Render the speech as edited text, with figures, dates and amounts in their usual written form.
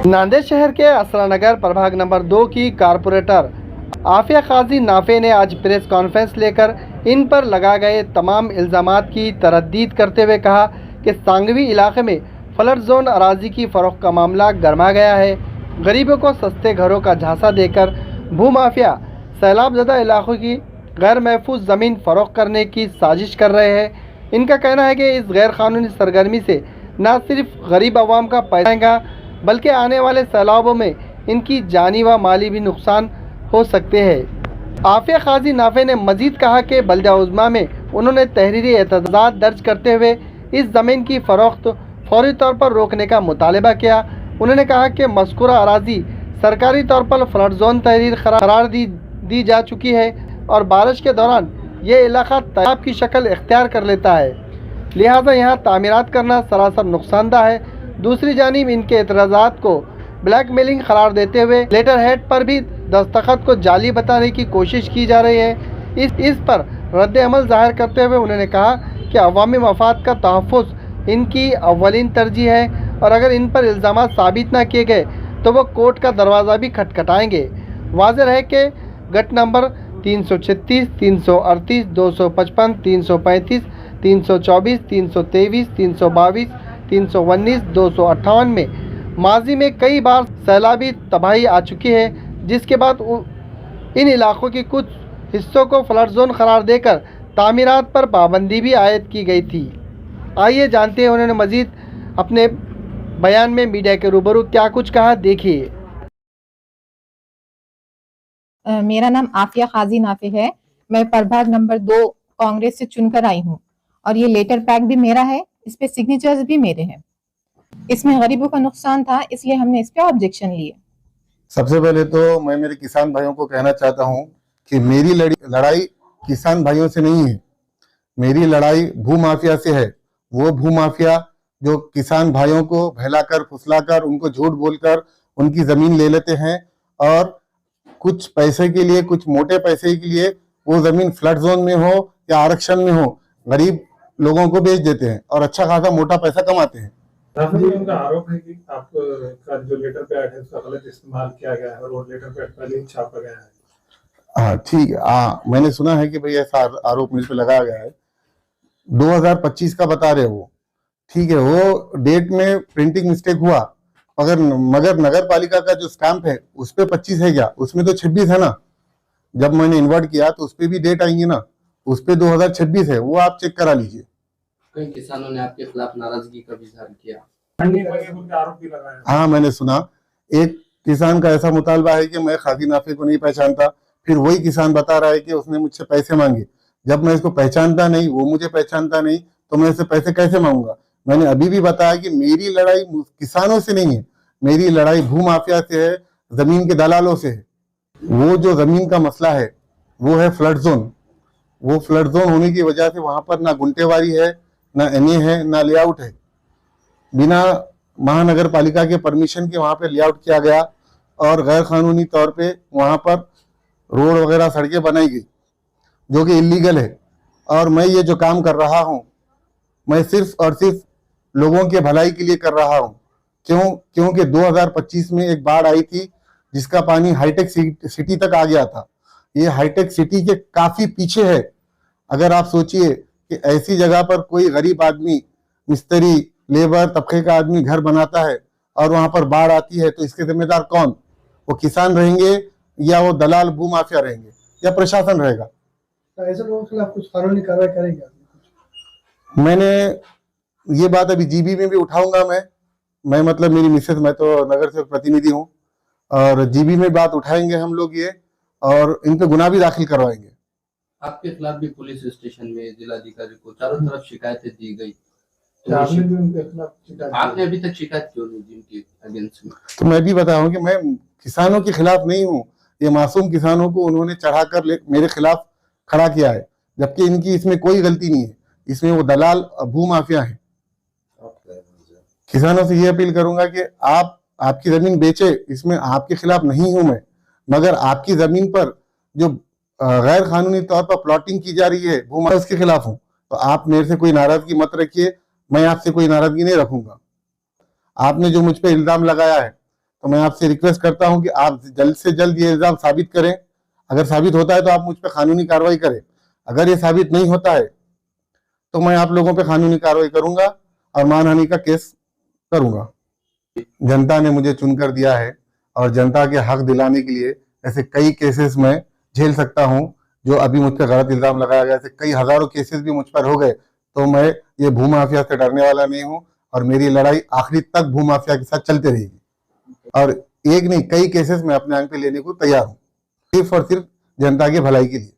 नांदेड़ शहर के असरानगर प्रभाग नंबर 2 की कारपोरेटर आफिया काजी नाफे ने आज प्रेस कॉन्फ्रेंस लेकर इन पर लगा गए तमाम इल्ज़ामात की तरदीद करते हुए कहा कि सांगवी इलाके में फ्लड जोन अराजी की फ़रोख्त का मामला गरमा गया है। गरीबों को सस्ते घरों का झांसा देकर भूमाफिया सैलाबज़दा इलाकों की गैर महफूज ज़मीन फ़रोख्त करने की साजिश कर रहे हैं। इनका कहना है कि इस गैर कानूनी सरगर्मी से न सिर्फ गरीब आवाम का पैसा आएगा बल्कि आने वाले सैलाबों में इनकी जानी व माली भी नुकसान हो सकते हैं। आफिया काजी नाफे ने मजीद कहा कि बल्दिया उज़्मा में उन्होंने तहरीरी एतजाज़ दर्ज करते हुए इस ज़मीन की फ़रोख्त फौरी तौर पर रोकने का मुतालबा किया। उन्होंने कहा कि मज़कूरा अराज़ी सरकारी तौर पर फ्लड जोन तहरीर करार दी जा चुकी है और बारिश के दौरान ये इलाका तालाब की शक्ल इख्तियार कर लेता है, लिहाजा यहाँ तामीरात करना सरासर नुकसानदा है। दूसरी जानिब इनके एतराज़ात को ब्लैकमेलिंग करार देते हुए लेटर हेड पर भी दस्तखत को जाली बताने की कोशिश की जा रही है। इस पर रद्द अमल ज़ाहिर करते हुए उन्होंने कहा कि अवामी मफाद का तहफ़्फ़ुज़ इनकी अव्वलीन तरजीह है और अगर इन पर इल्ज़ामात साबित न किए गए तो वो कोर्ट का दरवाज़ा भी खटखटाएंगे। वाज़ेह है कि गट नंबर 336, 338, 255, 335, 324, 323, 322, 319, 258 में माजी में कई बार सैलाबी तबाही आ चुकी है, जिसके बाद इन इलाकों के कुछ हिस्सों को फ्लड जोन करार देकर तामीरात पर पाबंदी भी आयद की गई थी। आइए जानते हैं उन्होंने मजीद अपने बयान में मीडिया के रूबरू क्या कुछ कहा, देखिए। मेरा नाम आफिया काजी नाफे है। मैं प्रभाग नंबर 2 कांग्रेस से चुनकर आई हूँ और ये लेटर पैक भी मेरा है, इस पे सिग्नेचर्स भी मेरे हैं। इसमें गरीबों का नुकसान था, इसलिए हमने इस पे ऑब्जेक्शन लिए। सबसे पहले तो मैं मेरे किसान भाइयों को कहना चाहता हूं कि मेरी लड़ाई किसान भाइयों से नहीं है, मेरी लड़ाई भूमाफिया से है। वो भूमाफिया जो किसान भाइयों को बहलाकर फुसलाकर उनको झूठ बोलकर उनकी जमीन ले लेते हैं और कुछ पैसे के लिए, कुछ मोटे पैसे के लिए वो जमीन फ्लड जोन में हो या आरक्षण में हो गरीब लोगों को बेच देते हैं और अच्छा खासा मोटा पैसा कमाते हैं। उनका आरोप है कि आपका जो लेटर पैड है उसका गलत इस्तेमाल किया गया है और वो लेटर पैड पहले ही छापा गया है। हाँ ठीक है, हाँ मैंने सुना है कि भाई ऐसा आरोप मुझ पे लगाया गया है। 2025 का बता रहे वो, ठीक है, वो डेट में प्रिंटिंग मिस्टेक हुआ मगर नगर पालिका का जो स्टैंप है उस पे 25 है क्या, उसमें तो 26 है ना। जब मैंने इन्वर्ट किया तो उस पे भी डेट आएंगी ना, उस पे 2026 है, वो आप चेक करा लीजिए। कई किसानों ने आपके खिलाफ नाराजगी का भी इजहार किया। आरोप भी लगाया। हाँ मैंने सुना, एक किसान का ऐसा मुतालबा है कि मैं काजी नाफे को नहीं पहचानता, फिर वही किसान बता रहा है कि उसने मुझसे पैसे मांगे। जब मैं इसको पहचानता नहीं, वो मुझे पहचानता नहीं, तो मैं इससे पैसे कैसे मांगूंगा। मैंने अभी भी बताया कि मेरी लड़ाई किसानों से नहीं है, मेरी लड़ाई भूमाफिया से है, जमीन के दलालों से है। वो जो जमीन का मसला है वो है फ्लड जोन। वो फ्लड जोन होने की वजह से वहां पर ना गुंटेवारी है, ना एनए है, ना लेआउट है। बिना महानगर पालिका के परमिशन के वहां पे लेआउट किया गया और गैर कानूनी तौर पे वहां पर रोड वगैरह सड़कें बनाई गई जो कि इलीगल है। और मैं ये जो काम कर रहा हूं, मैं सिर्फ और सिर्फ लोगों के भलाई के लिए कर रहा हूं। क्योंकि 2025 में एक बाढ़ आई थी जिसका पानी हाईटेक सिटी तक आ गया था। ये हाईटेक सिटी के काफी पीछे है। अगर आप सोचिए कि ऐसी जगह पर कोई गरीब आदमी, मिस्त्री, लेबर तबके का आदमी घर बनाता है और वहां पर बाढ़ आती है, तो इसके जिम्मेदार कौन? वो किसान रहेंगे या वो दलाल भूमाफिया रहेंगे या प्रशासन रहेगा? तो ऐसे लोगों के खिलाफ कुछ कानूनी कार्रवाई करेंगे? मैंने ये बात अभी जीबी में भी उठाऊंगा। मैं मतलब मेरी मिसेस, मैं तो नगर से प्रतिनिधि हूँ और जीबी में बात उठाएंगे हम लोग ये, और इन पे गुनाह भी दाखिल करवाएंगे। आपके खिलाफ भी पुलिस स्टेशन में जिलाधिकारी को चारों तरफ शिकायतें दी गई, तो आपने अभी तक शिकायत क्यों नहीं दी इनके अगेंस्ट में? तो मैं भी बता रहा हूँ कि मैं किसानों के खिलाफ नहीं हूँ। ये मासूम किसानों को उन्होंने चढ़ाकर मेरे खिलाफ खड़ा किया है, जबकि इनकी इसमें कोई गलती नहीं है। इसमें वो दलाल भूमाफिया है। किसानों से ये अपील करूंगा कि आप आपकी जमीन बेचे, इसमें आपके खिलाफ नहीं हूं मैं, मगर आपकी जमीन पर जो गैर कानूनी तौर पर प्लॉटिंग की जा रही है भूमाफिया, उसके खिलाफ हूं। तो आप मेरे से कोई नाराजगी मत रखिए, मैं आपसे कोई नाराजगी नहीं रखूंगा। आपने जो मुझ पे इल्जाम लगाया है, तो मैं आपसे रिक्वेस्ट करता हूं कि आप जल्द से जल्द ये इल्जाम साबित करें। अगर साबित होता है तो आप मुझ पर कानूनी कार्रवाई करें, अगर ये साबित नहीं होता है तो मैं आप लोगों पे कानूनी कार्रवाई करूंगा और मानहानि का केस करूंगा। जनता ने मुझे चुनकर दिया है और जनता के हक दिलाने के लिए ऐसे कई केसेस में झेल सकता हूं जो अभी मुझ पर गलत इल्जाम लगाया गया। ऐसे कई हजारों केसेस भी मुझ पर हो गए, तो मैं ये भूमाफिया से डरने वाला नहीं हूं और मेरी लड़ाई आखिरी तक भूमाफिया के साथ चलती रहेगी। और एक नहीं, कई केसेस मैं अपने आंख पे लेने को तैयार हूं, सिर्फ और सिर्फ जनता की भलाई के लिए।